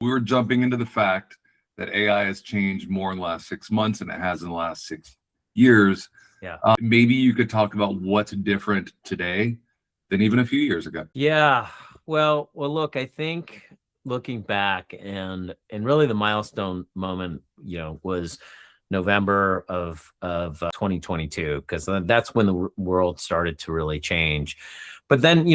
We were jumping into the fact that AI has changed more in the last 6 months than it has in the last 6 years. Yeah. Maybe you could talk about what's different today than even a few years ago. Yeah. Well, look, I think looking back and really the milestone moment, was November of 2022, because that's when the world started to really change. But then,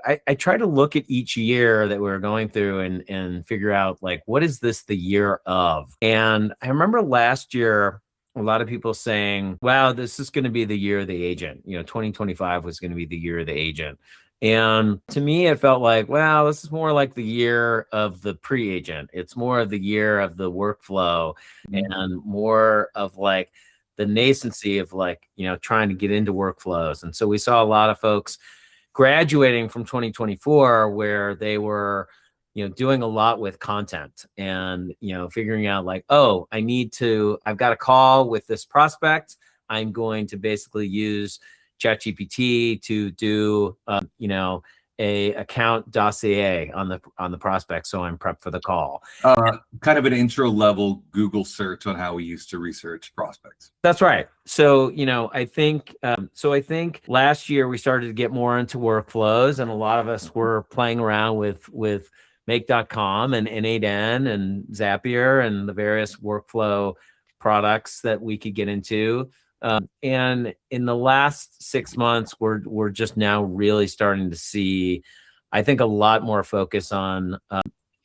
I try to look at each year that we're going through and figure out, like, what is this the year of? And I remember last year, a lot of people saying, wow, this is going to be the year of the agent. 2025 was going to be the year of the agent. And to me, it felt like, wow, this is more like the year of the pre-agent. It's more of the year of the workflow and more of like the nascency of like, trying to get into workflows. And so we saw a lot of folks graduating from 2024 where they were, doing a lot with content and, figuring out like, oh, I've got a call with this prospect. I'm going to basically use ChatGPT to do, a account dossier on the prospect, so I'm prepped for the call. Kind of an intro level Google search on how we used to research prospects. That's right. So, I think last year we started to get more into workflows, and a lot of us were playing around with Make.com and N8N and Zapier and the various workflow products that we could get into. And in the last 6 months, we're just now really starting to see, I think, a lot more focus on,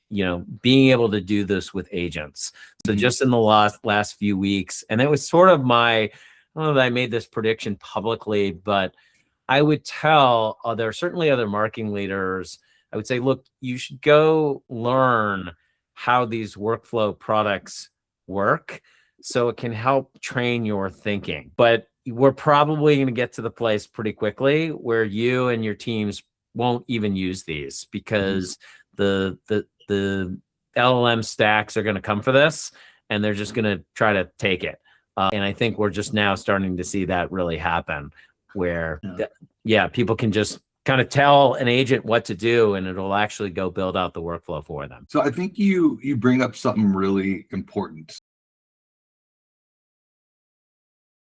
being able to do this with agents. So just in the last few weeks, and it was sort of I don't know that I made this prediction publicly, but I would tell there are certainly other marketing leaders. I would say, look, you should go learn how these workflow products work, so it can help train your thinking. But we're probably going to get to the place pretty quickly where you and your teams won't even use these, because the LLM stacks are going to come for this, and they're just going to try to take it. And I think we're just now starting to see that really happen, where people can just kind of tell an agent what to do, and it'll actually go build out the workflow for them. So I think you bring up something really important